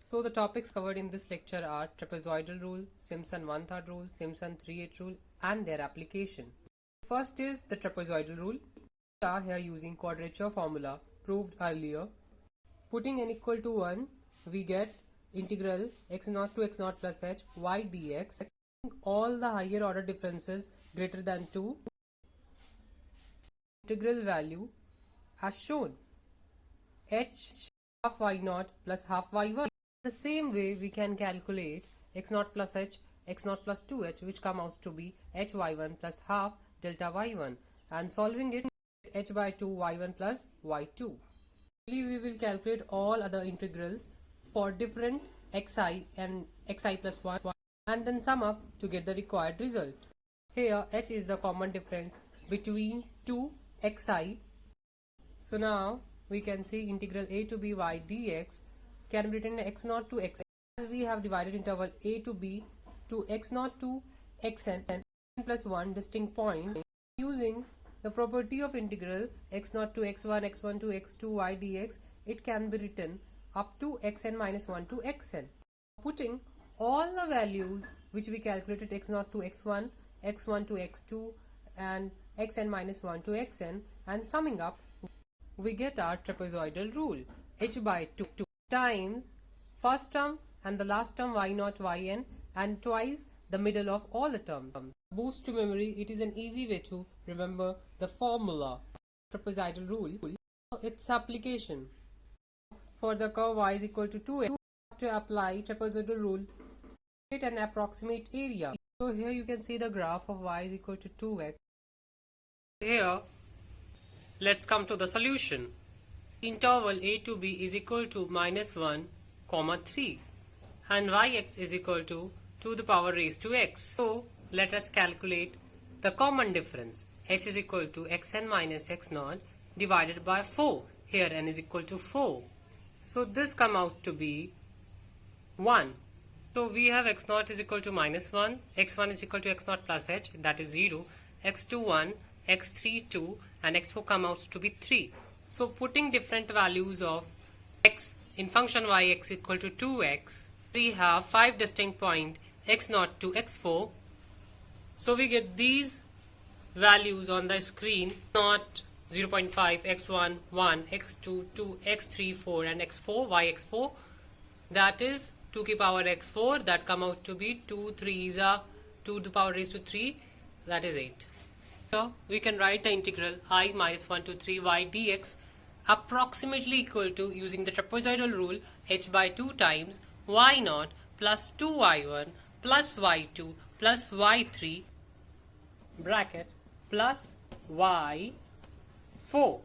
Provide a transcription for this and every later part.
So the topics covered in this lecture are trapezoidal rule, Simpson one-third rule, Simpson 3/8 rule and their application. First is the trapezoidal rule. We are here using quadrature formula proved earlier. Putting n equal to 1, we get integral x0 to x0 plus h y dx. All the higher order differences greater than 2. Integral value as shown. H half y0 plus half y1. The same way we can calculate x0 plus h, x0 plus 2h, which comes out to be hy1 plus half delta y1, and solving it h by 2 y1 plus y2. We will calculate all other integrals for different xi and xi plus 1 and then sum up to get the required result. Here h is the common difference between two xi. So now we can see integral a to b y dx can be written x0 to x, as we have divided interval a to b to x0 to xn and plus 1 distinct point. Using the property of integral x0 to x1, x1 to x2 y dx, it can be written up to xn minus 1 to xn. Putting all the values which we calculated x0 to x1, x1 to x2 and xn minus 1 to xn and summing up, we get our trapezoidal rule. H by 2 times first term and the last term y0 yn and twice the middle of all the terms. Boost to memory, it is an easy way to remember the formula. Trapezoidal rule, its application. For the curve y is equal to 2x, to apply trapezoidal rule, get an approximate area. So here you can see the graph of y is equal to 2x. Here, let's come to the solution. Interval a to b is equal to minus 1, 3 and yx is equal to the power raised to x. So let us calculate the common difference. H is equal to xn minus x0 divided by 4. Here n is equal to 4. So this come out to be 1. So we have x0 is equal to minus 1, x1 is equal to x0 plus h, that is 0, x2 1, x3 2 and x4 come out to be 3. So putting different values of x in function yx equal to 2x, we have 5 distinct points x0 to x4. So we get these values on the screen, not 0.5, x1, 1, x2, 2, x3, 4 and x4, yx4. That is 2 to the power x4, that come out to be 2 3s are 2 to the power raised to 3, that is 8. So we can write the integral I minus 1 to 3 y dx approximately equal to, using the trapezoidal rule, h by 2 times y0 plus 2y1 plus y2 plus y3 bracket plus y4.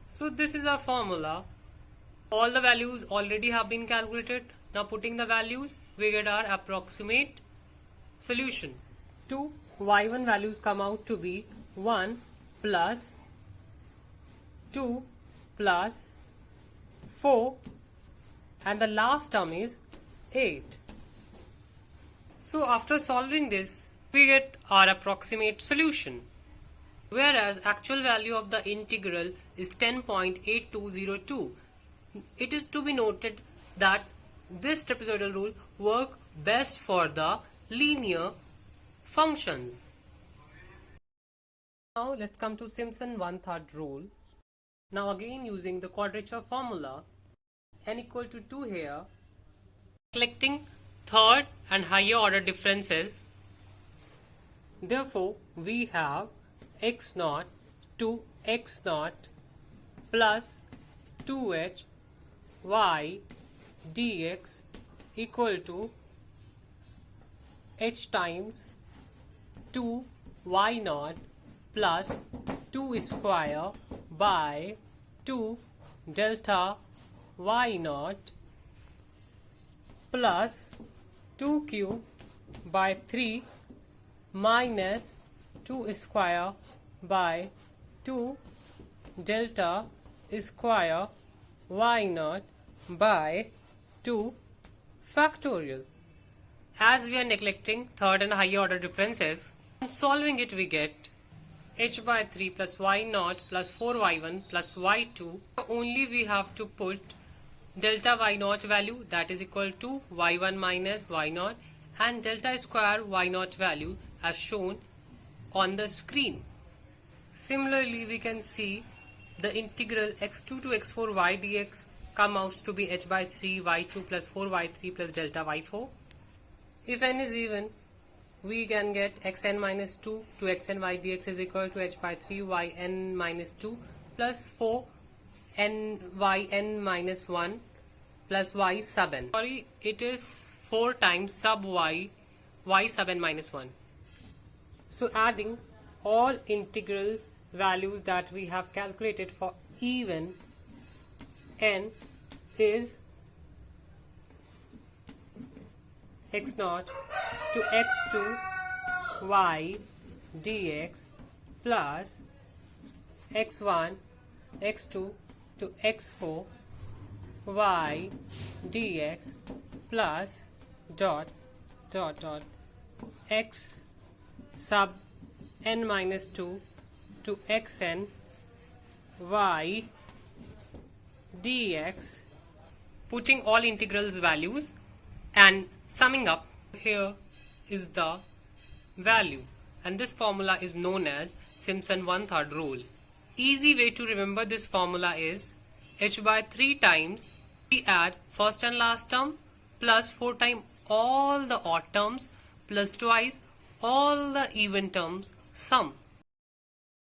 So this is our formula. All the values already have been calculated. Now putting the values, we get our approximate solution. 2 y1 values come out to be 1 plus 2 plus 4 and the last term is 8. So after solving this, we get our approximate solution, whereas actual value of the integral is 10.8202. It is to be noted that this trapezoidal rule works best for the linear functions. Now let's come to Simpson one-third rule. Now again using the quadrature formula, n equal to 2 here, collecting third and higher order differences. Therefore we have x0 to x0 plus 2h y dx equal to h times 2 y0 plus 2 square by 2 delta y0 plus 2 cube by 3 minus 2 square by 2 delta square y0 by 2 factorial. As we are neglecting third and higher order differences, solving it we get h by 3 plus y0 plus 4y1 plus y2. Only we have to put delta y naught value, that is equal to y1 minus y naught, and delta square y naught value as shown on the screen. Similarly, we can see the integral x2 to x4 y dx come out to be h by 3 y2 plus 4 y3 plus delta y4. If n is even, we can get xn minus 2 to xn y dx is equal to h by 3 yn minus 2 plus 4 yn minus 1 plus y sub n. Sorry, it is 4 times sub y sub n minus 1. So adding all integrals values that we have calculated for even n is x0 to x2 y dx plus x1 x2 to x4 y dx plus dot x sub n minus 2 to xn y dx. Putting all integrals values and summing up, here is the value, and this formula is known as Simpson 1/3 rule. Easy way to remember this formula is h by 3 times we add first and last term plus 4 times all the odd terms plus twice all the even terms sum.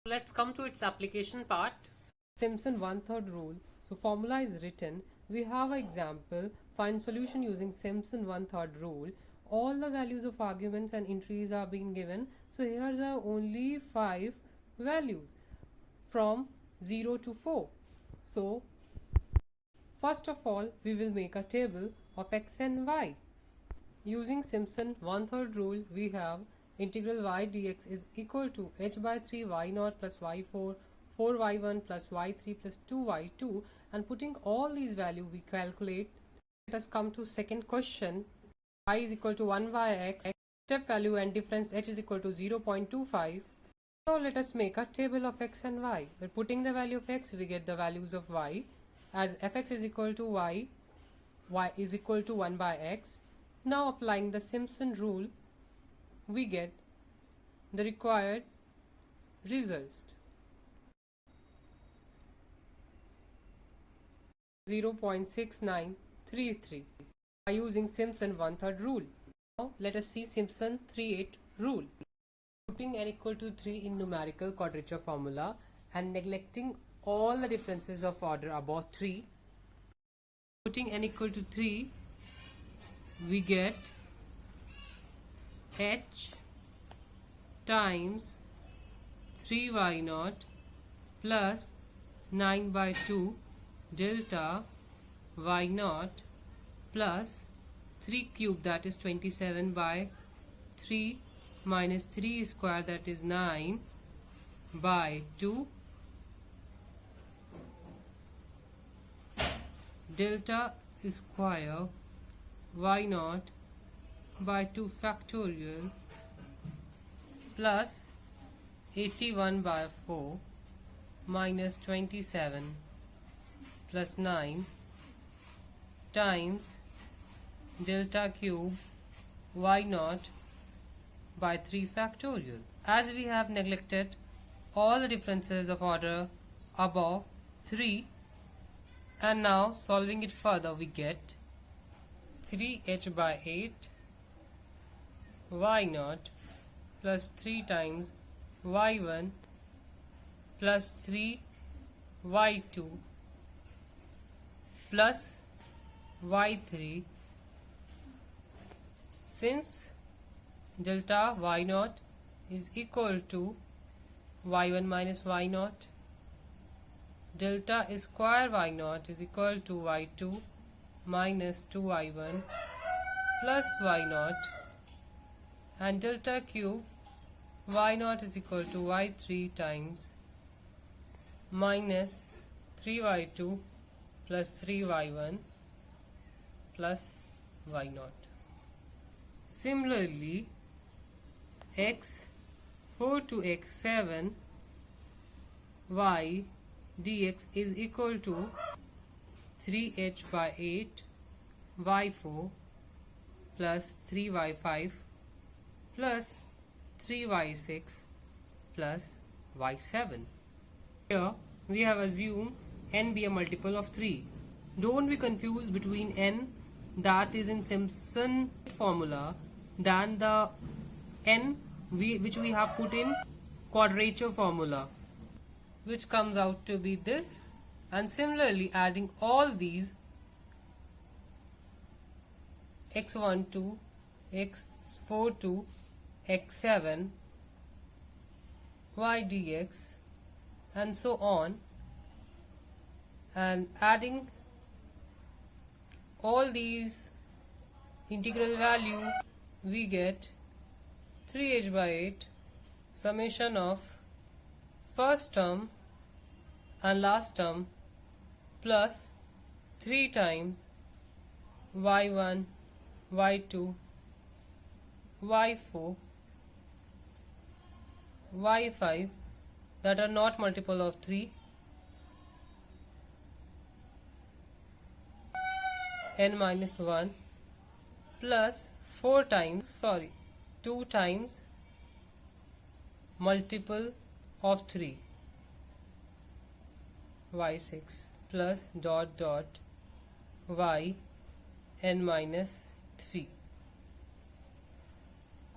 Let's come to its application part. Simpson 1/3 rule. So formula is written. We have an example. Find solution using Simpson 1/3 rule. All the values of arguments and entries are being given. So here are only 5 values from 0 to 4. So first of all, we will make a table of x and y. Using Simpson 1/3 rule, we have integral y dx is equal to h by 3 y naught plus y4, 4y1 plus y3 plus 2y2, and putting all these values we calculate. Let us come to second question. Y is equal to 1 by x, step value and difference h is equal to 0.25. Now let us make a table of x and y. By putting the value of x, we get the values of y as fx is equal to y is equal to 1 by x. Now applying the Simpson rule, we get the required result. 0.6933 by using Simpson 1/3 rule. Now let us see Simpson 3/8 rule. Putting n equal to 3 in numerical quadrature formula and neglecting all the differences of order above 3. Putting n equal to 3, we get h times 3y naught plus 9 by 2 delta y naught plus 3 cube, that is 27 by 3 minus 3 square, that is 9 by 2 delta square y naught by 2 factorial plus 81 by 4 minus 27 plus 9 times delta cube y naught by 3 factorial. As we have neglected all the differences of order above 3, and now solving it further, we get 3h by 8 y naught plus 3 times y1 plus 3 y2 plus y3. Since delta y naught is equal to y1 minus y naught, delta square y naught is equal to y2 minus 2y1 plus y naught, and delta cube y naught is equal to y3 times minus 3y2 plus 3y1 plus y naught. Similarly, x4 to x7 y dx is equal to 3h by 8 y4 plus 3y5 plus 3y6 plus y7. Here we have assumed n be a multiple of 3. Don't be confused between n that is in Simpson formula than the n which we have put in quadrature formula, which comes out to be this. And similarly, adding all these x12, x42, x7, y dx and so on, and adding all these integral value, we get 3h by 8 summation of first term and last term plus 3 times y1, y2, y4, y5 that are not multiple of 3, n minus 1 plus 2 times multiple of 3, y6 plus dot dot y n minus 3.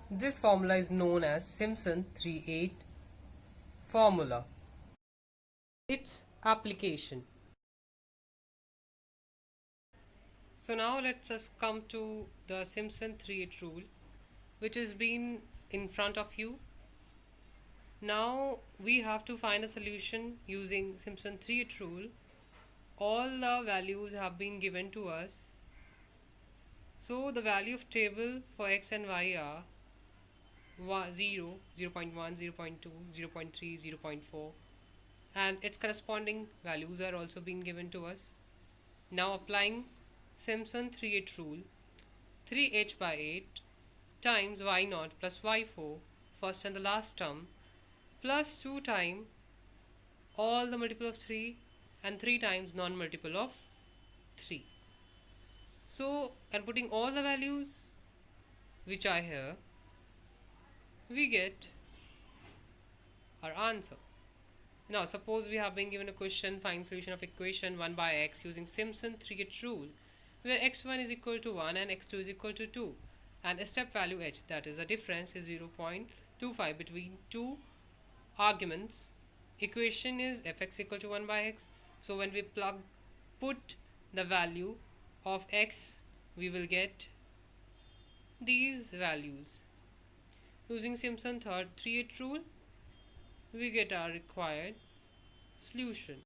This formula is known as Simpson 3-8 formula. Its application. So now let's just come to the Simpson 3-8 rule, which has been in front of you. Now we have to find a solution using Simpson 3-8 rule. All the values have been given to us. So the value of table for x and y are 0, 0.1, 0.2, 0.3, 0.4, and its corresponding values are also being given to us. Now applying Simpson 3-8 rule, 3h by 8 times y0 plus y4, first and the last term, plus 2 times all the multiple of 3 and 3 times non-multiple of 3. So, and putting all the values which are here, we get our answer. Now suppose we have been given a question, find solution of equation 1 by x using Simpson 3-8 rule, where x1 is equal to 1 and x2 is equal to 2, and a step value h, that is the difference, is 0.25 between two arguments. Equation is fx equal to 1 by x. So when we put the value of x, we will get these values. Using Simpson 3-8 rule, we get our required solution.